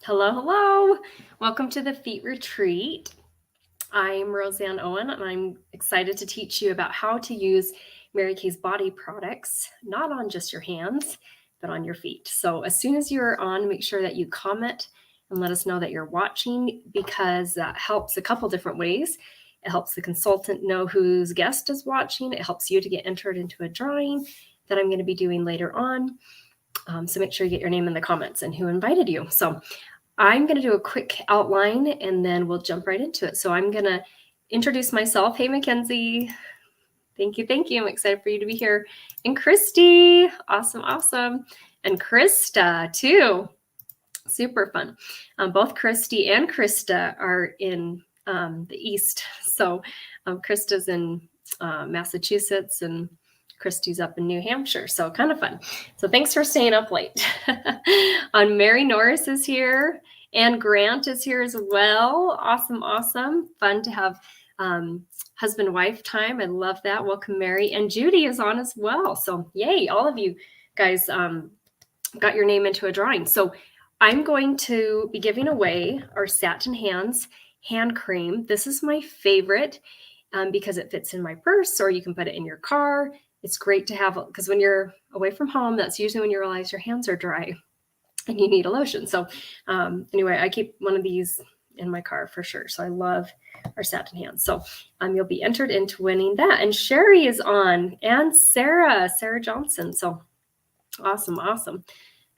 Hello, hello. Welcome to the Feet Retreat. I'm Roseanne Owen, and I'm excited to teach you about how to use Mary Kay's body products, not on just your hands, but on your feet. So as soon as you're on, make sure that you comment and let us know that you're watching, because that helps a couple different ways. It helps the consultant know whose guest is watching. It helps you to get entered into a drawing that I'm going to be doing later on. So make sure you get your name in the comments and who invited you. So I'm going to do a quick outline and then we'll jump right into it. So I'm going to introduce myself. Hey, Mackenzie. Thank you. Thank you. I'm excited for you to be here. And Christy. Awesome. Awesome. And Krista too. Super fun. Both Christy and Krista are in the East. So Krista's in Massachusetts and Christy's up in New Hampshire. So kind of fun. So thanks for staying up late. Mary Norris is here and Grant is here as well. Awesome. Awesome. Fun to have husband-wife time. I love that. Welcome, Mary. And Judy is on as well. So yay, all of you guys got your name into a drawing. So I'm going to be giving away our Satin Hands hand cream. This is my favorite because it fits in my purse, or you can put it in your car. It's great to have, because when you're away from home, that's usually when you realize your hands are dry and you need a lotion. So anyway, I keep one of these in my car for sure. So I love our Satin Hands. So you'll be entered into winning that. And Sherry is on, and Sarah Johnson. So awesome. Awesome.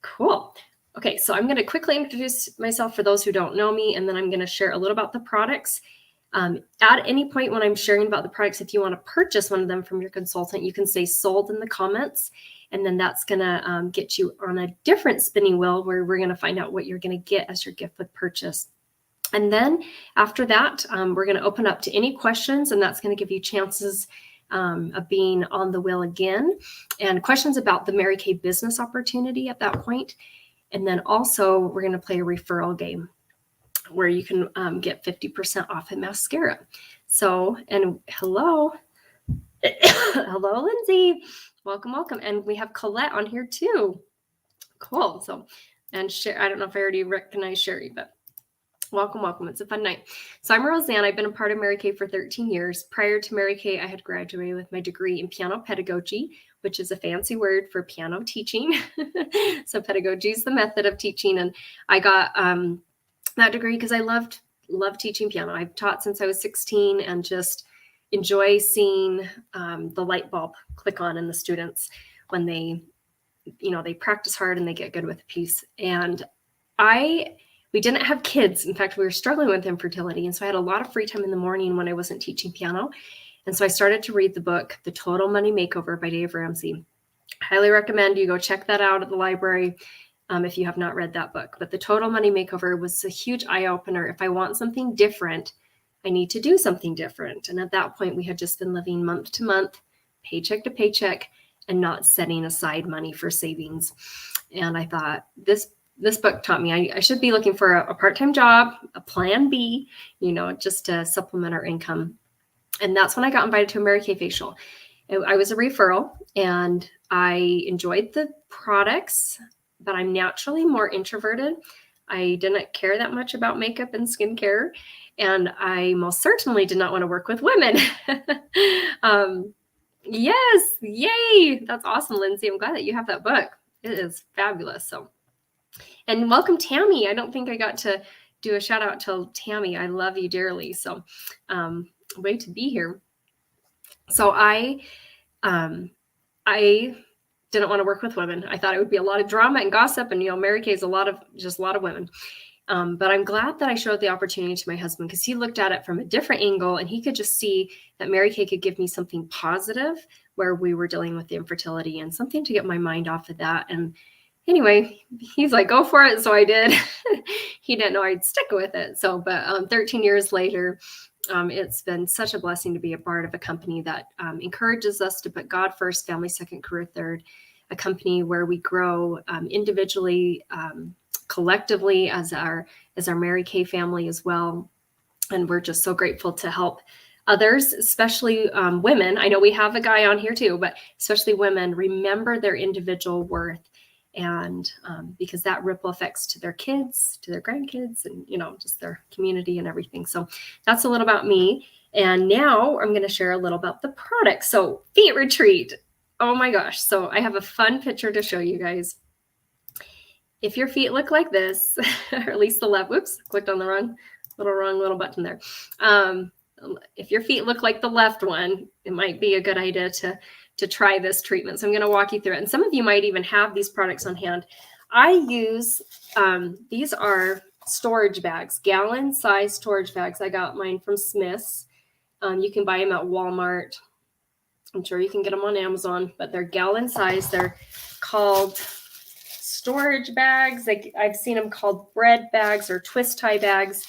Cool. Okay, so I'm going to quickly introduce myself for those who don't know me, and then I'm going to share a little about the products. At any point when I'm sharing about the products, if you want to purchase one of them from your consultant, you can say sold in the comments, and then that's going to get you on a different spinning wheel where we're going to find out what you're going to get as your gift with purchase. And then after that, we're going to open up to any questions, and that's going to give you chances of being on the wheel again, and questions about the Mary Kay business opportunity at that point. And then also we're going to play a referral game where you can get 50% off a mascara. So, and hello, hello, Lindsay. Welcome, welcome. And we have Colette on here too. Cool. So, and I don't know if I already recognize Sherry, but welcome, welcome. It's a fun night. So I'm Roseanne. I've been a part of Mary Kay for 13 years. Prior to Mary Kay, I had graduated with my degree in piano pedagogy, which is a fancy word for piano teaching. So pedagogy is the method of teaching. And I got that degree because I loved teaching piano. I've taught since I was 16 and just enjoy seeing the light bulb click on in the students when they practice hard and they get good with a piece. And we didn't have kids. In fact, we were struggling with infertility. And so I had a lot of free time in the morning when I wasn't teaching piano. And so I started to read the book, The Total Money Makeover by Dave Ramsey. Highly recommend you go check that out at the library if you have not read that book. But The Total Money Makeover was a huge eye-opener. If I want something different, I need to do something different. And at that point, we had just been living month to month, paycheck to paycheck, and not setting aside money for savings. And I thought, this book taught me I should be looking for a part-time job, a plan B, just to supplement our income. And that's when I got invited to a Mary Kay facial. I was a referral and I enjoyed the products, but I'm naturally more introverted. I didn't care that much about makeup and skincare, and I most certainly did not want to work with women. Yes, yay. That's awesome, Lindsay. I'm glad that you have that book. It is fabulous. So, and welcome, Tammy. I don't think I got to do a shout out to Tammy. I love you dearly. So, way to be here. So I didn't want to work with women. I thought it would be a lot of drama and gossip, and Mary Kay is a lot of women. But I'm glad that I showed the opportunity to my husband, because he looked at it from a different angle and he could just see that Mary Kay could give me something positive where we were dealing with the infertility and something to get my mind off of that. And anyway, he's like, go for it. So I did. He didn't know I'd stick with it. So, but 13 years later, it's been such a blessing to be a part of a company that encourages us to put God first, family second, career third, a company where we grow individually, collectively as our Mary Kay family as well. And we're just so grateful to help others, especially women. I know we have a guy on here too, but especially women, remember their individual worth and because that ripple effects to their kids, to their grandkids, and just their community and everything. So that's a little about me. And now I'm going to share a little about the product. So Feet Retreat. Oh my gosh. So I have a fun picture to show you guys. If your feet look like this, or at least the left, whoops, clicked on the wrong little button there. If your feet look like the left one, it might be a good idea to try this treatment. So I'm going to walk you through it. And some of you might even have these products on hand. I use, these are storage bags, gallon size storage bags. I got mine from Smith's. You can buy them at Walmart. I'm sure you can get them on Amazon, but they're gallon size. They're called storage bags. I've seen them called bread bags or twist tie bags.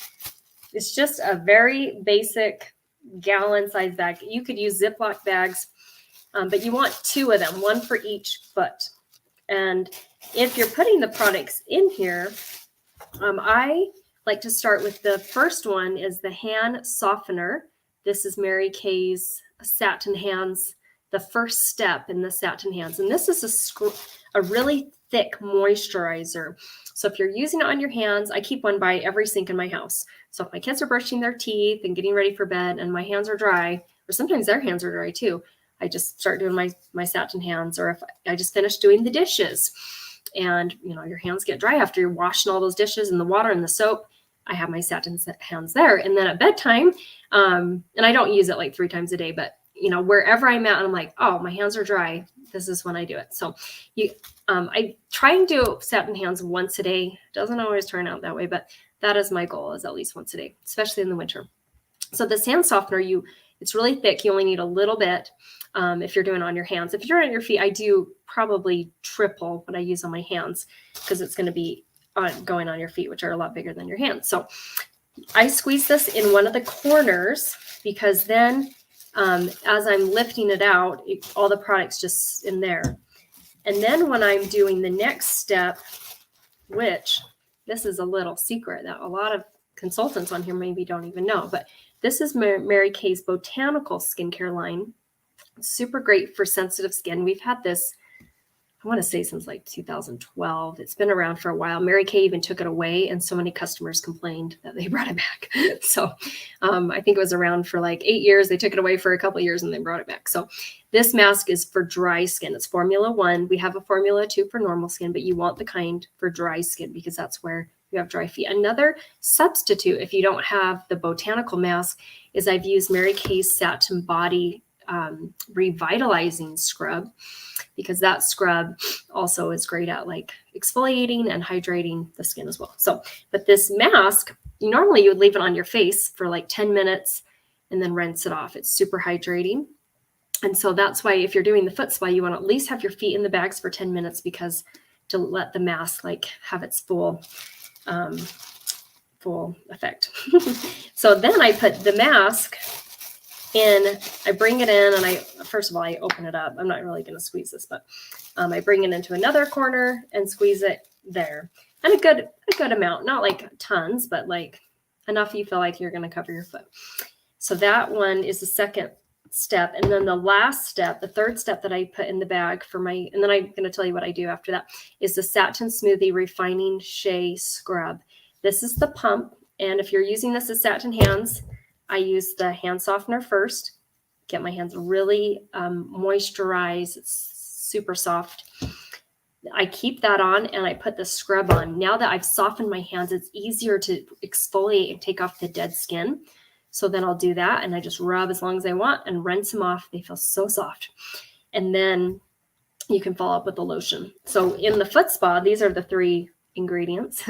It's just a very basic gallon size bag. You could use Ziploc bags, but you want 2 of them, 1 for each foot. And if you're putting the products in here, I like to start with the first one is the hand softener. This is Mary Kay's Satin Hands, the first step in the Satin Hands. And this is a really thick moisturizer. So if you're using it on your hands, I keep one by every sink in my house. So if my kids are brushing their teeth and getting ready for bed and my hands are dry, or sometimes their hands are dry too, I just start doing my Satin Hands. Or if I just finished doing the dishes and your hands get dry after you're washing all those dishes and the water and the soap, I have my Satin Hands there. And then at bedtime, and I don't use it like 3 times a day, but wherever I'm at, and I'm like, oh, my hands are dry, this is when I do it. So I try and do Satin Hands once a day. Doesn't always turn out that way, but that is my goal, is at least once a day, especially in the winter. So this hand softener, it's really thick. You only need a little bit if you're doing it on your hands. If you're on your feet, I do probably triple what I use on my hands because it's going to be going on your feet, which are a lot bigger than your hands. So I squeeze this in one of the corners because then as I'm lifting it out, all the product's just in there. And then when I'm doing the next step, which this is a little secret that a lot of consultants on here maybe don't even know, but this is Mary Kay's Botanical Skincare line. Super great for sensitive skin. We've had this, I want to say, since like 2012. It's been around for a while. Mary Kay even took it away, and so many customers complained that they brought it back. So I think it was around for like 8 years. They took it away for a couple of years and they brought it back. So this mask is for dry skin. It's Formula 1. We have a Formula 2 for normal skin, but you want the kind for dry skin because that's where you have dry feet. Another substitute, if you don't have the botanical mask, is I've used Mary Kay's Satin Body Revitalizing Scrub, because that scrub also is great at like exfoliating and hydrating the skin as well. So, but this mask, normally you would leave it on your face for like 10 minutes and then rinse it off. It's super hydrating. And so that's why if you're doing the foot spa, you want to at least have your feet in the bags for 10 minutes because to let the mask like have its full effect. So then I put the mask in, I bring it in, and first of all, I open it up. I'm not really going to squeeze this, but I bring it into another corner and squeeze it there. And a good amount, not like tons, but like enough you feel like you're going to cover your foot. So that one is the second step. And then the last step, the third step that I put in the bag and then I'm going to tell you what I do after that, is the Satin Smoothie Refining Shea Scrub. This is the pump. And if you're using this as Satin Hands, I use the hand softener first, get my hands really moisturized. It's super soft. I keep that on and I put the scrub on. Now that I've softened my hands, it's easier to exfoliate and take off the dead skin. So then I'll do that and I just rub as long as I want and rinse them off. They feel so soft. And then you can follow up with the lotion. So in the foot spa, these are the 3 ingredients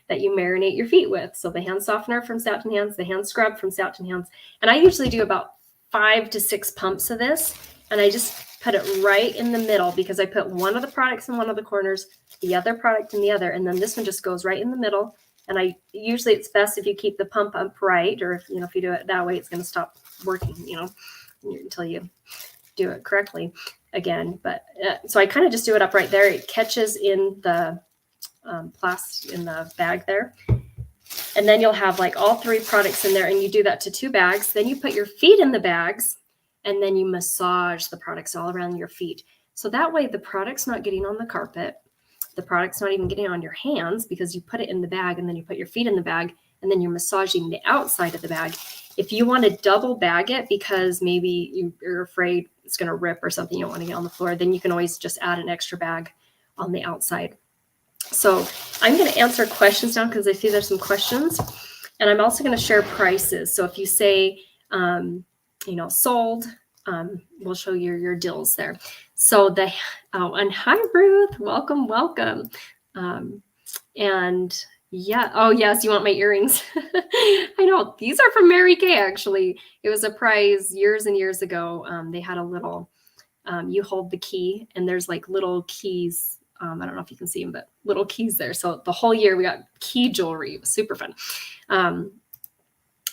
that you marinate your feet with. So the hand softener from Satin Hands, the hand scrub from Satin Hands. And I usually do about 5 to 6 pumps of this. And I just put it right in the middle because I put one of the products in one of the corners, the other product in the other. And then this one just goes right in the middle. And usually it's best if you keep the pump up right, or if you do it that way, it's going to stop working, until you do it correctly again. But so I kind of just do it up right there. It catches in the plastic in the bag there. And then you'll have like all 3 products in there, and you do that to 2 bags. Then you put your feet in the bags, and then you massage the products all around your feet. So that way the product's not getting on the carpet. the product's not even getting on your hands because you put it in the bag and then you put your feet in the bag and then you're massaging the outside of the bag. If you want to double bag it because maybe you're afraid it's going to rip or something, you don't want to get on the floor, then you can always just add an extra bag on the outside. So I'm going to answer questions now because I see there's some questions. And I'm also going to share prices. So if you say, sold, we'll show you your deals there. So and hi, Ruth, welcome. And yeah, oh yes, you want my earrings. I know, these are from Mary Kay, actually. It was a prize years and years ago. They had a little, you hold the key and there's like little keys. I don't know if you can see them, but little keys there. So the whole year we got key jewelry. It was super fun.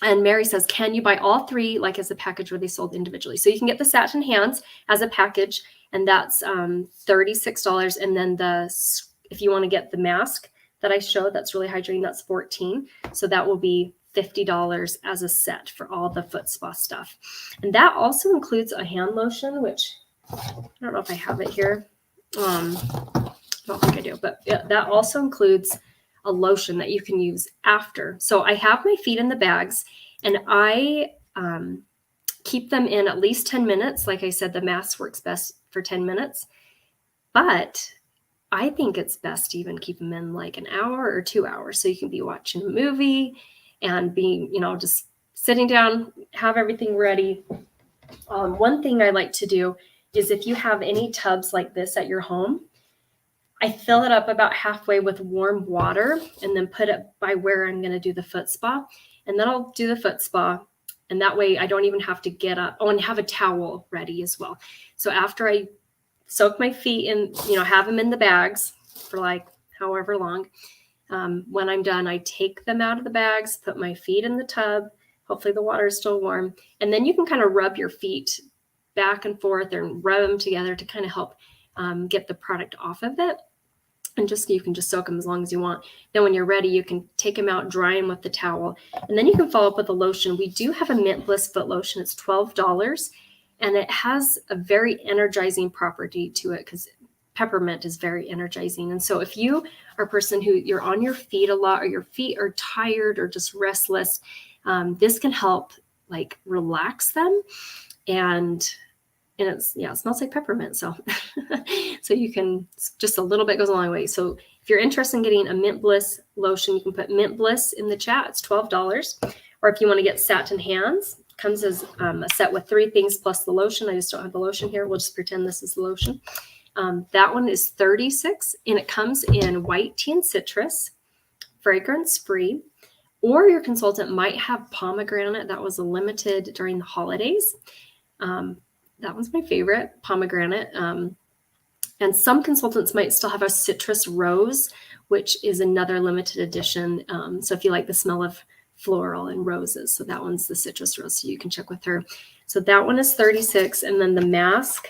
And Mary says, can you buy all three like as a package where they sold individually? So you can get the satin hands as a package, and that's $36. And then if you want to get the mask that I showed, that's really hydrating, that's $14. So that will be $50 as a set for all the foot spa stuff. And that also includes a hand lotion, which I don't know if I have it here. I don't think I do, but yeah, that also includes a lotion that you can use after. So I have my feet in the bags and I keep them in at least 10 minutes. Like I said, the mask works best for 10 minutes, but I think it's best to even keep them in like an hour or 2 hours. So you can be watching a movie and be, just sitting down, have everything ready. One thing I like to do is if you have any tubs like this at your home, I fill it up about halfway with warm water and then put it by where I'm going to do the foot spa. And then I'll do the foot spa. And that way I don't even have to get up. Oh, and have a towel ready as well. So after I soak my feet in, have them in the bags for like however long, when I'm done, I take them out of the bags, put my feet in the tub. Hopefully the water is still warm. And then you can kind of rub your feet back and forth and rub them together to kind of help get the product off of it. And you can just soak them as long as you want. Then when you're ready, you can take them out, dry them with the towel. And then you can follow up with a lotion. We do have a Mint Bliss foot lotion. It's $12. And it has a very energizing property to it because peppermint is very energizing. And so if you are a person who you're on your feet a lot or your feet are tired or just restless, this can help like relax them. And it smells like peppermint. So, so you can, just a little bit goes a long way. So if you're interested in getting a Mint Bliss lotion, you can put Mint Bliss in the chat. It's $12. Or if you want to get satin hands, comes as a set with 3 things plus the lotion. I just don't have the lotion here. We'll just pretend this is the lotion. That one is $36 and it comes in white tea and citrus, fragrance free, or your consultant might have pomegranate. That was a limited during the holidays. That one's my favorite, pomegranate. And some consultants might still have a citrus rose, which is another limited edition. So if you like the smell of floral and roses, so that one's the citrus rose. So you can check with her. So that one is $36. And then the mask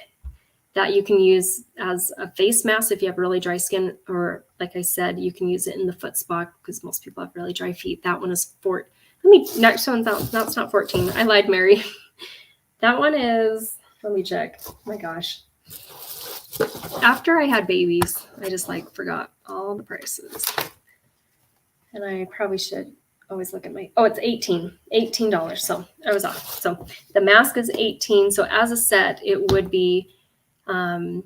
that you can use as a face mask if you have really dry skin, or like I said, you can use it in the foot spa because most people have really dry feet. That one is next one's out. That's not 14. I lied, Mary. That one is, let me check. Oh my gosh. After I had babies, I just forgot all the prices. And I probably should always look at it's $18. So I was off. So the mask is $18. So as a set, it would be, is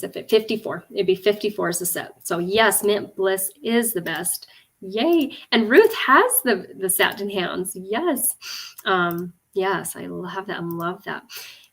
it 54? It'd be 54 as a set. So yes, Mint Bliss is the best. Yay. And Ruth has the satin hands. Yes. Yes, I love that. I love that.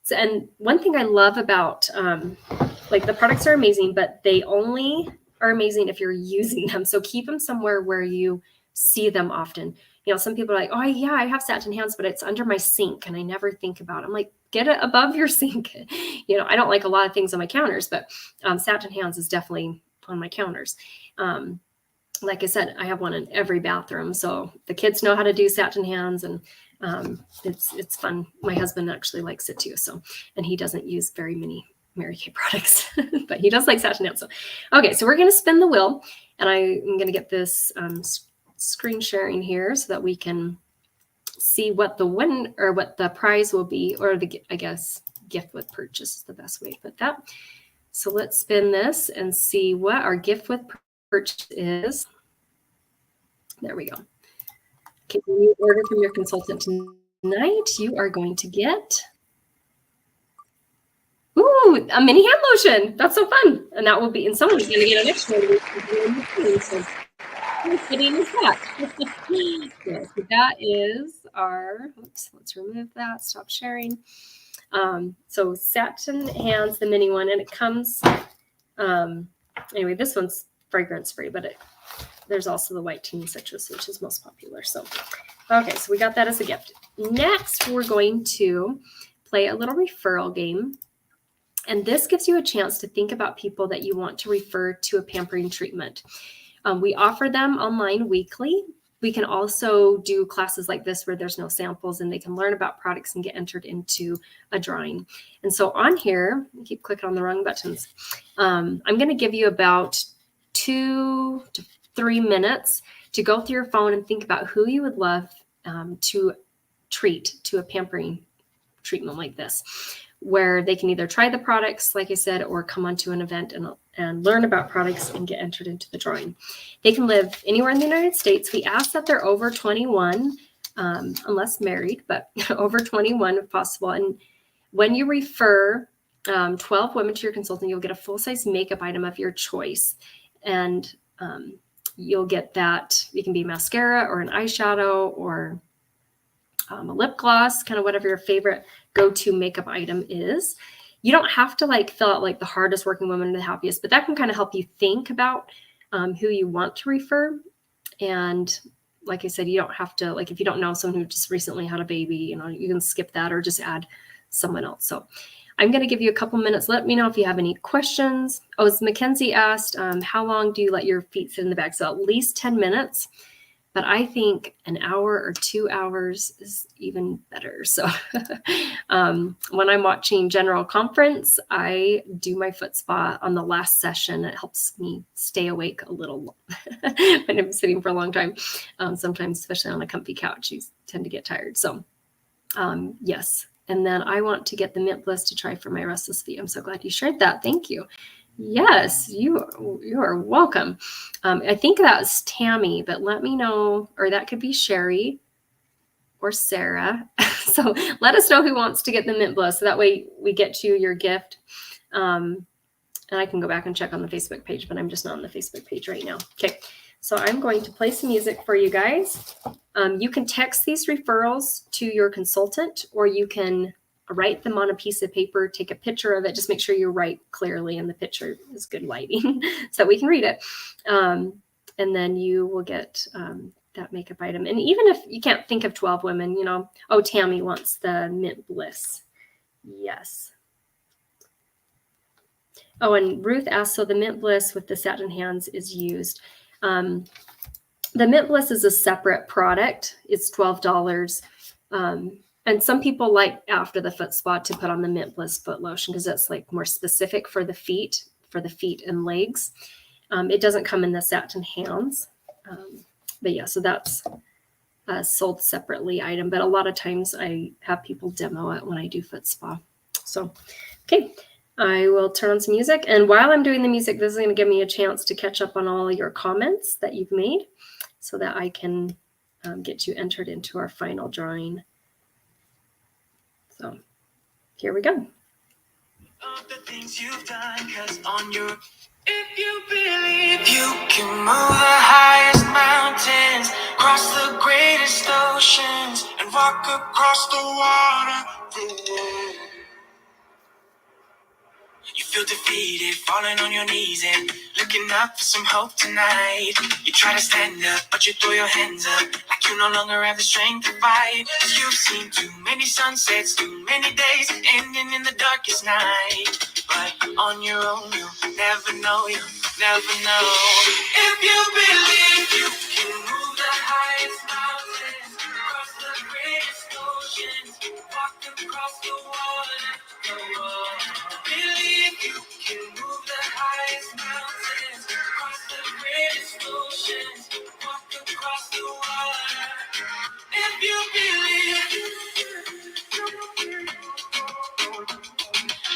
So, and one thing I love about, the products are amazing, but they only are amazing if you're using them. So keep them somewhere where you see them often. Some people are like, oh yeah, I have satin hands, but it's under my sink and I never think about it. I'm like, get it above your sink. I don't like a lot of things on my counters, but satin hands is definitely on my counters. Like I said, I have one in every bathroom. So the kids know how to do satin hands, and it's fun. My husband actually likes it too. So, and he doesn't use very many Mary Kay products, but he does like satin hands. So, okay, so we're going to spin the wheel, and I'm going to get this screen sharing here so that we can see what the win or what the prize will be, or I guess gift with purchase is the best way to put that. So let's spin this and see what our gift with purchase is. There we go. Okay, when you order from your consultant tonight, you are going to get a mini hand lotion. That's so fun. And that will be, and someone's going to get an extra one. So fitting is that. Yeah, so that is our, oops, let's remove that, stop sharing. So Satin Hands, the mini one, and it comes, anyway, this one's fragrance free, but there's also the white tea citrus, which is most popular. So, okay, so we got that as a gift. Next, we're going to play a little referral game. And this gives you a chance to think about people that you want to refer to a pampering treatment. We offer them online weekly. We can also do classes like this where there's no samples and they can learn about products and get entered into a drawing. And so on here, I keep clicking on the wrong buttons. I'm going to give you about 2 to 3 minutes to go through your phone and think about who you would love to treat to a pampering treatment like this, where they can either try the products, like I said, or come onto an event and learn about products and get entered into the drawing. They can live anywhere in the United States. We ask that they're over 21, unless married, but over 21 if possible. And when you refer 12 women to your consultant, you'll get a full-size makeup item of your choice. And you'll get that. It can be mascara or an eyeshadow or a lip gloss, kind of whatever your favorite go-to makeup item is. You don't have to like fill out like the hardest working woman and the happiest, but that can kind of help you think about who you want to refer. And like I said, you don't have to, like, if you don't know someone who just recently had a baby, you know, you can skip that or just add someone else. So I'm going to give you a couple minutes. Let me know if you have any questions. Oh, as Mackenzie asked, how long do you let your feet sit in the bag? So at least 10 minutes. But I think an hour or 2 hours is even better. So when I'm watching General Conference, I do my foot spa on the last session. It helps me stay awake a little when I'm sitting for a long time. Sometimes, especially on a comfy couch, you tend to get tired. So yes. And then I want to get the Mint Bliss to try for my restless feet. I'm so glad you shared that. Thank you. Yes, you are welcome. I think that's Tammy, but let me know, or that could be Sherry or Sarah. So let us know who wants to get the Mint Bliss. So that way we get you your gift. And I can go back and check on the Facebook page, but I'm just not on the Facebook page right now. Okay, so I'm going to play some music for you guys. You can text these referrals to your consultant, or you can write them on a piece of paper, take a picture of it. Just make sure you write clearly and the picture is good lighting so we can read it. And then you will get that makeup item. And even if you can't think of 12 women, you know, oh, Tammy wants the Mint Bliss. Yes. Oh, and Ruth asked, so the Mint Bliss with the satin hands is used. The Mint Bliss is a separate product. It's $12. And some people like after the foot spa to put on the Mint Bliss foot lotion because it's like more specific for the feet and legs. It doesn't come in the satin hands. But yeah, so that's a sold separately item. But a lot of times I have people demo it when I do foot spa. So, okay, I will turn on some music. And while I'm doing the music, this is going to give me a chance to catch up on all your comments that you've made so that I can get you entered into our final drawing. So here we go. Of the things you've done, 'cause on your, if you believe you can move the highest mountains, cross the greatest oceans, and walk across the water. You feel defeated, falling on your knees and looking up for some hope tonight. You try to stand up, but you throw your hands up like you no longer have the strength to fight. You've seen too many sunsets, too many days ending in the darkest night. But on your own, you'll never know, you'll never know. If you believe you can move the highest mountains, cross the greatest oceans, walk across the water. Believe you can move the highest mountains, cross the greatest oceans, walk across the water. If you believe,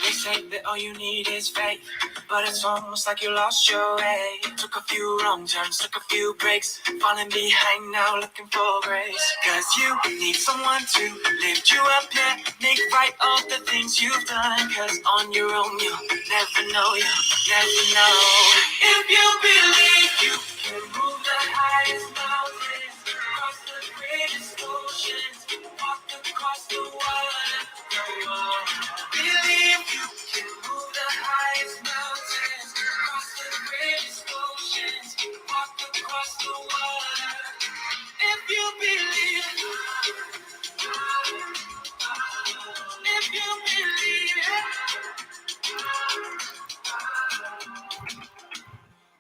they say that all you need is faith. but it's almost like you lost your way. Took a few wrong turns, took a few breaks, falling behind now looking for grace. Cause you need someone to lift you up, yeah, make right all the things you've done. Cause on your own you'll never know, you'll never know. If you believe you can move the highest mountains, cross the greatest oceans, walk across the water, go on. Believe you can move the highest mountains, cross the greatest oceans, walk across the water. If you believe, if you believe it,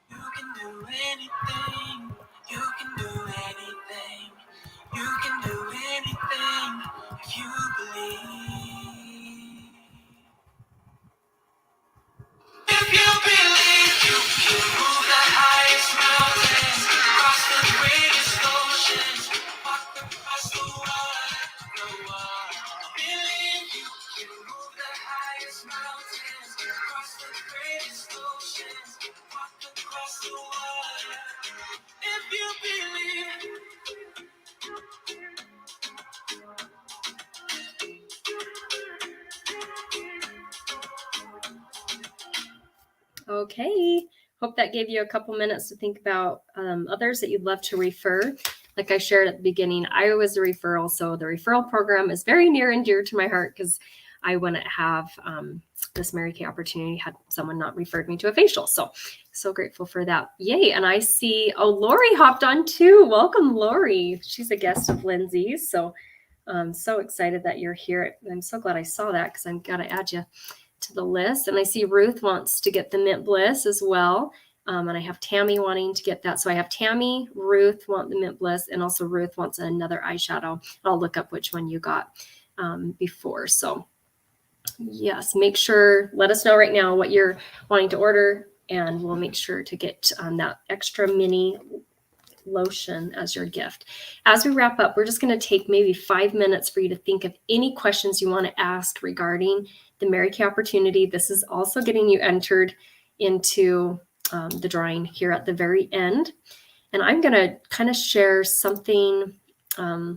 you can do anything. You can do anything. You can do anything if you believe. If you believe you can move the highest mountains, cross the greatest oceans, walk across the water, go on. Believe you can move the highest mountains, cross the greatest oceans, walk across the water. If you believe. Okay, hope that gave you a couple minutes to think about others that you'd love to refer. Like I shared at the beginning, I was a referral, so the referral program is very near and dear to my heart because I wouldn't have this Mary Kay opportunity had someone not referred me to a facial. So grateful for that. Yay. And I see, Lori hopped on too. Welcome, Lori. She's a guest of Lindsay's. So I'm so excited that you're here. I'm so glad I saw that because I've got to add you to the list. And I see Ruth wants to get the Mint Bliss as well. And I have Tammy wanting to get that. So I have Tammy, Ruth want the Mint Bliss, and also Ruth wants another eyeshadow. I'll look up which one you got before. So yes, make sure, let us know right now what you're wanting to order, and we'll make sure to get that extra mini lotion as your gift. As we wrap up, we're just going to take maybe 5 minutes for you to think of any questions you want to ask regarding the Mary Kay opportunity. This is also getting you entered into the drawing here at the very end. And I'm going to kind of share something. I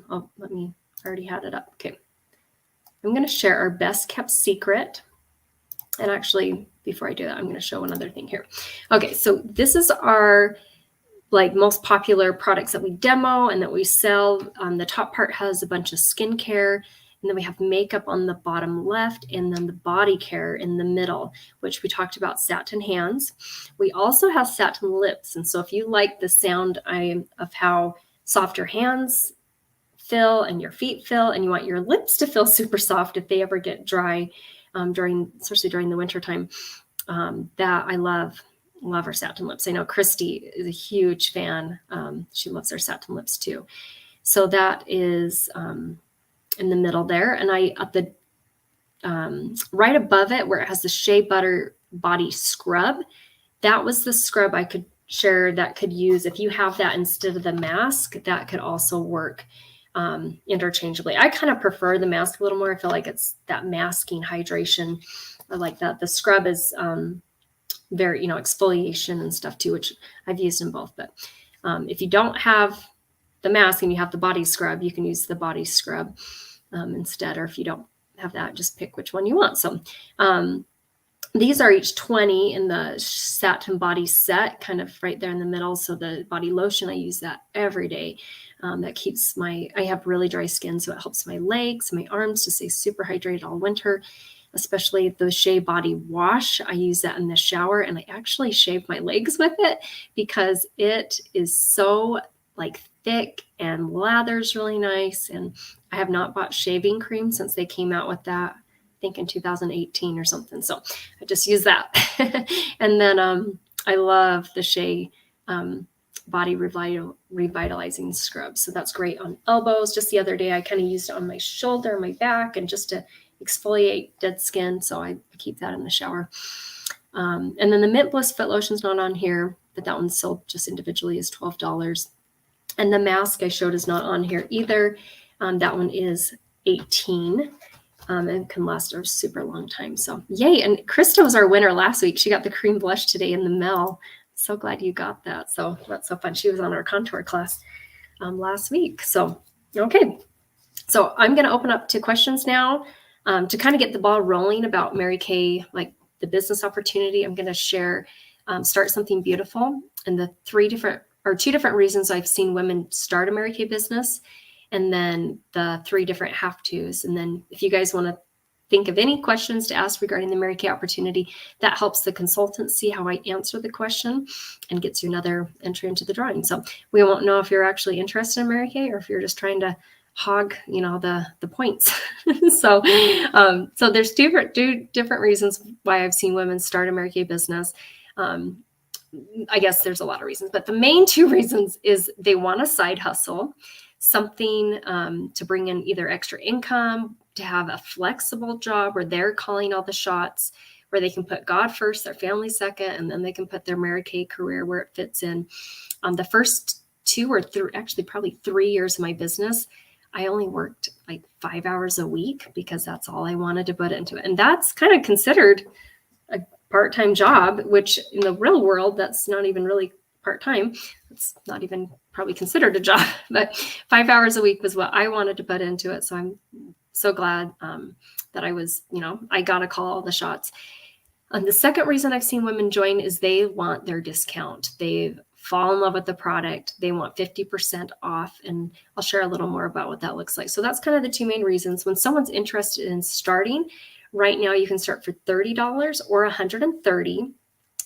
already had it up. Okay. I'm going to share our best kept secret. And actually, before I do that, I'm going to show one other thing here. Okay. So this is our most popular products that we demo and that we sell. The top part has a bunch of skincare, and then we have makeup on the bottom left, and then the body care in the middle, which we talked about satin hands. We also have satin lips. And so if you like the sound of how soft your hands feel and your feet feel, and you want your lips to feel super soft if they ever get dry, especially during the wintertime, that I love our satin lips. I know Christy is a huge fan. She loves her satin lips too. So that is in the middle there. And at the right above it where it has the Shea Butter Body Scrub, that was the scrub I could share that could use. If you have that instead of the mask, that could also work interchangeably. I kind of prefer the mask a little more. I feel like it's that masking hydration. I like that. The scrub is very, exfoliation and stuff too, which I've used in both. But if you don't have the mask and you have the body scrub, you can use the body scrub instead. Or if you don't have that, just pick which one you want. So these are each 20 in the satin body set, kind of right there in the middle. So the body lotion, I use that every day. That keeps I have really dry skin, so it helps my legs, my arms to stay super hydrated all winter. Especially the Shea Body Wash. I use that in the shower, and I actually shave my legs with it because it is so thick and lathers really nice. And I have not bought shaving cream since they came out with that, I think in 2018 or something. So I just use that. And then I love the Shea Body Revitalizing Scrub. So that's great on elbows. Just the other day, I kind of used it on my shoulder, my back, and just to exfoliate dead skin. So I keep that in the shower. And then the Mint Bliss Foot Lotion's not on here, but that one's sold just individually is $12. And the mask I showed is not on here either. That one is $18. and can last a super long time. So yay. And Krista was our winner last week. She got the cream blush today in the mail. So glad you got that. So that's so fun. She was on our contour class last week. So, okay. So I'm going to open up to questions now to kind of get the ball rolling about Mary Kay, like the business opportunity. I'm going to share Start Something Beautiful and the two different reasons I've seen women start a Mary Kay business, and then the 3 different have-tos. And then if you guys want to think of any questions to ask regarding the Mary Kay opportunity, that helps the consultant see how I answer the question and gets you another entry into the drawing. So we won't know if you're actually interested in Mary Kay or if you're just trying to hog, the points. So there's two different reasons why I've seen women start a Mary Kay business. I guess there's a lot of reasons, but the main 2 reasons is they want a side hustle, something to bring in either extra income, to have a flexible job where they're calling all the shots, where they can put God first, their family second, and then they can put their Mary Kay career where it fits in. The first 2 or 3, actually probably 3 years of my business, I only worked like 5 hours a week because that's all I wanted to put into it. And that's kind of considered a part-time job, which in the real world, that's not even really part-time. It's not even probably considered a job, but 5 hours a week was what I wanted to put into it. So I'm so glad that I was, I got to call all the shots. And the second reason I've seen women join is they want their discount. They've fall in love with the product. They want 50% off. And I'll share a little more about what that looks like. So that's kind of the 2 main reasons. When someone's interested in starting, right now you can start for $30 or $130.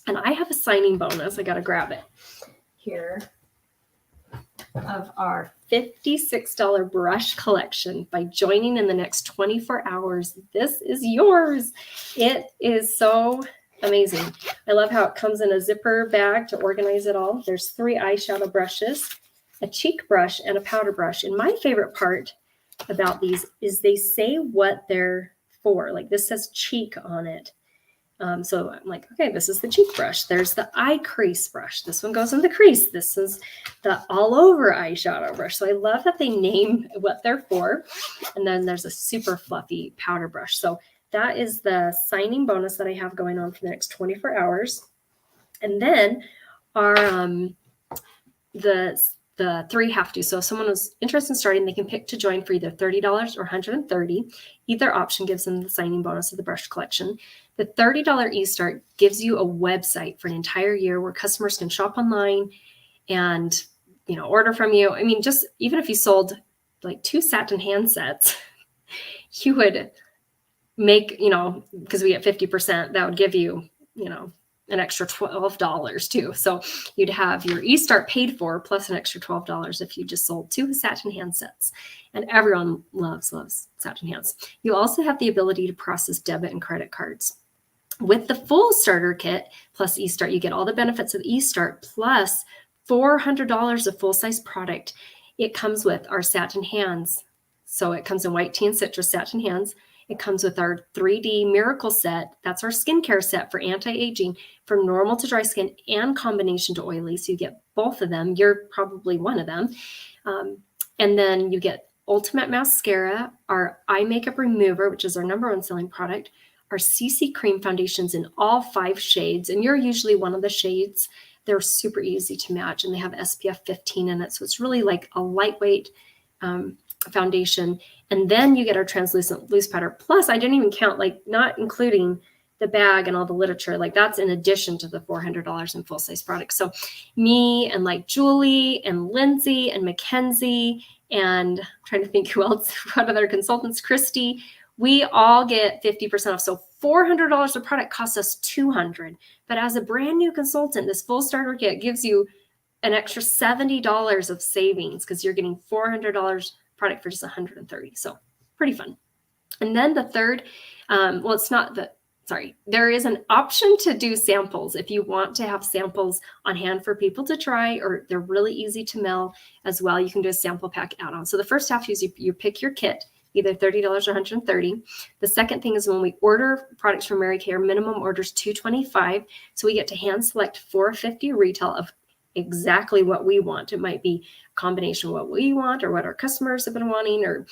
And I have a signing bonus. I got to grab it here of our $56 brush collection by joining in the next 24 hours. This is yours. It is so amazing. I love how it comes in a zipper bag to organize it all. There's 3 eyeshadow brushes, a cheek brush, and a powder brush. And my favorite part about these is they say what they're for. Like this says cheek on it. So I'm like, okay, this is the cheek brush. There's the eye crease brush. This one goes in the crease. This is the all over eyeshadow brush. So I love that they name what they're for. And then there's a super fluffy powder brush. So that is the signing bonus that I have going on for the next 24 hours. And then our the 3 have to. So if someone was interested in starting, they can pick to join for either $30 or $130. Either option gives them the signing bonus of the brush collection. The $30 eStart gives you a website for an entire year where customers can shop online and, order from you. I mean, just even if you sold like 2 satin hand sets, you would make, because we get 50%, that would give you, an extra $12 too. So you'd have your eStart paid for plus an extra $12 if you just sold 2 satin hand sets. And everyone loves satin hands. You also have the ability to process debit and credit cards. With the full starter kit plus eStart, you get all the benefits of eStart plus $400 of full-size product. It comes with our satin hands. So it comes in white tea and citrus satin hands. It comes with our 3D Miracle set. That's our skincare set for anti-aging, from normal to dry skin and combination to oily. So you get both of them. You're probably one of them. And then you get Ultimate Mascara, our eye makeup remover, which is our #1 selling product, our CC cream foundations in all 5 shades. And you're usually one of the shades. They're super easy to match and they have SPF 15 in it. So it's really like a lightweight foundation. And then you get our translucent loose powder. Plus, I didn't even count, like not including the bag and all the literature, like that's in addition to the $400 in full-size products. So me and like Julie and Lindsay and Mackenzie and I'm trying to think who else, what other consultants, Christy, we all get 50% off. So $400 of product costs us $200. But as a brand new consultant, this full starter kit gives you an extra $70 of savings because you're getting $400 product for just $130. So pretty fun. And then the third, there is an option to do samples if you want to have samples on hand for people to try, or they're really easy to mail as well. You can do a sample pack add-on. So the first half is you pick your kit, either $30 or $130. The second thing is when we order products from Mary Kay, our minimum order is $225. So we get to hand select $450 retail of exactly what we want. It might be a combination of what we want or what our customers have been wanting, or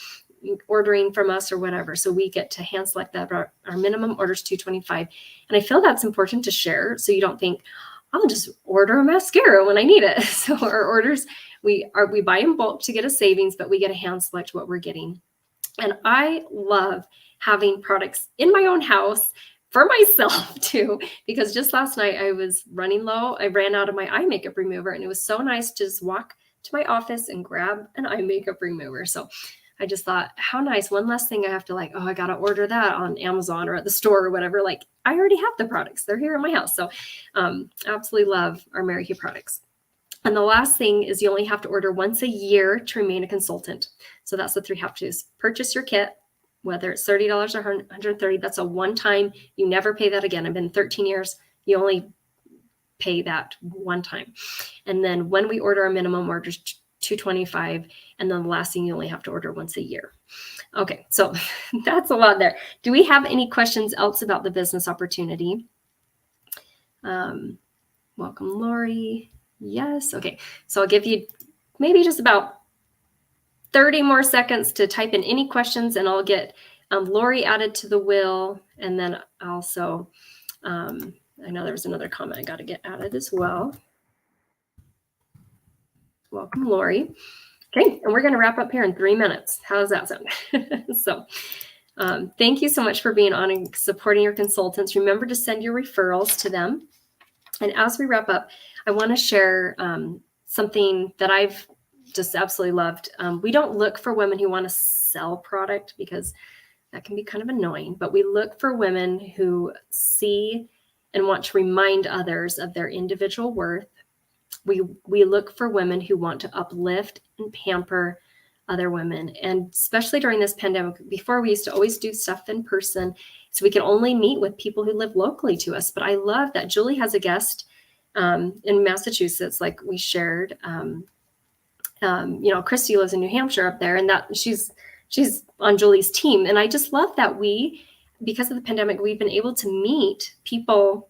ordering from us or whatever. So we get to hand select that. Our minimum order is $225. And I feel that's important to share so you don't think, I'll just order a mascara when I need it. So our orders, we buy in bulk to get a savings, but we get to hand select what we're getting. And I love having products in my own house for myself too, because just last night I was running low. I ran out of my eye makeup remover, and it was so nice to just walk to my office and grab an eye makeup remover. So I just thought, how nice. One less thing I have to like, oh, I got to order that on Amazon or at the store or whatever. Like, I already have the products. They're here in my house. So absolutely love our Mary Kay products. And the last thing is you only have to order once a year to remain a consultant. So that's the 3 have-tos. Purchase your kit, whether it's $30 or $130. That's a one-time. You never pay that again. I've been 13 years. You only pay that one time. And then when we order our minimum order, $225. And then the last thing, you only have to order once a year. Okay, so that's a lot there. Do we have any questions else about the business opportunity? Welcome, Lori. Yes. Okay, so I'll give you maybe just about 30 more seconds to type in any questions, and I'll get Lori added to the will. And then also, I know there was another comment I got to get added as well. Welcome, Lori. Okay, and we're going to wrap up here in 3 minutes. How does that sound? So thank you so much for being on and supporting your consultants. Remember to send your referrals to them. And as we wrap up, I want to share something that I've just absolutely loved. We don't look for women who want to sell product because that can be kind of annoying, but we look for women who see and want to remind others of their individual worth. We look for women who want to uplift and pamper other women. And especially during this pandemic, before we used to always do stuff in person, so we could only meet with people who live locally to us. But I love that Julie has a guest in Massachusetts, like we shared. Christy lives in New Hampshire up there, and that she's on Julie's team. And I just love that because of the pandemic, we've been able to meet people,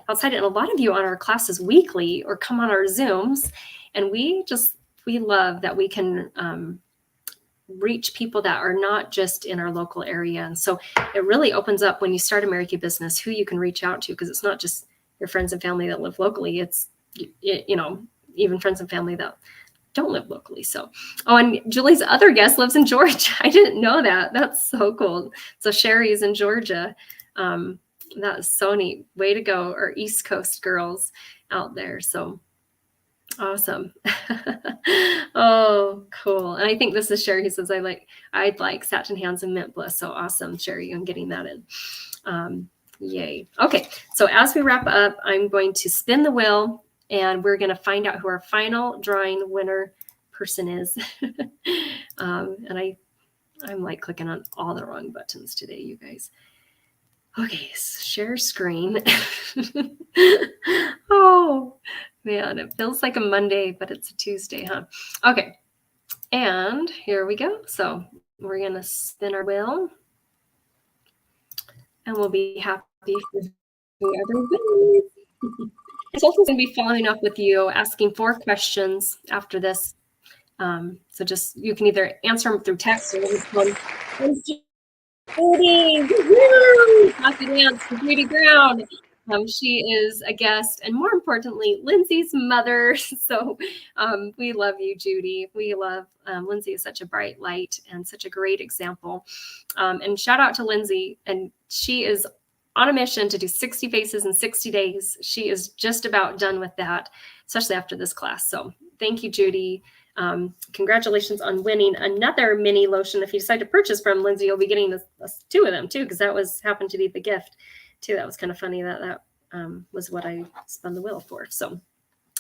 outside, and a lot of you on our classes weekly or come on our Zooms. And we love that we can reach people that are not just in our local area. And so it really opens up when you start a Mary Kay business, who you can reach out to, because it's not just your friends and family that live locally. It's, even friends and family that don't live locally. So, and Julie's other guest lives in Georgia. I didn't know that. That's so cool. So Sherry's in Georgia. That is so neat. Way to go, our East Coast girls out there. So awesome. Oh, cool. And I think this is Sherry who says, I'd like satin hands and mint bliss. So awesome, Sherry, I'm getting that in. Yay. Okay. So as we wrap up, I'm going to spin the wheel and we're going to find out who our final drawing winner person is. And I'm like clicking on all the wrong buttons today, you guys. Okay, share screen. Oh, man, it feels like a Monday, but it's a Tuesday, huh? Okay, and here we go. So we're going to spin our wheel, and we'll be happy for whoever wins. Consultant's going to be following up with you, asking 4 questions after this. So just, you can either answer them through text or this one. Judy, happy dance for Judy Brown. She is a guest, and more importantly, Lindsay's mother. So we love you, Judy. We love Lindsay is such a bright light and such a great example. And shout out to Lindsay, and she is on a mission to do 60 faces in 60 days. She is just about done with that, especially after this class. So thank you, Judy. Congratulations on winning another mini lotion. If you decide to purchase from Lindsay, you'll be getting 2 of them too, because that happened to be the gift too. That was kind of funny that was what I spun the wheel for. So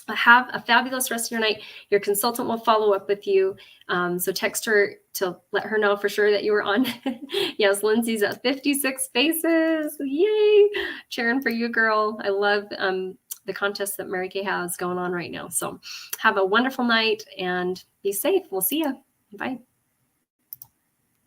have a fabulous rest of your night. Your consultant will follow up with you. So text her to let her know for sure that you were on. Yes, Lindsay's at 56 faces. Yay. Cheering for you, girl. I love the contest that Mary Kay has going on right now. So have a wonderful night and be safe. We'll see you. Bye.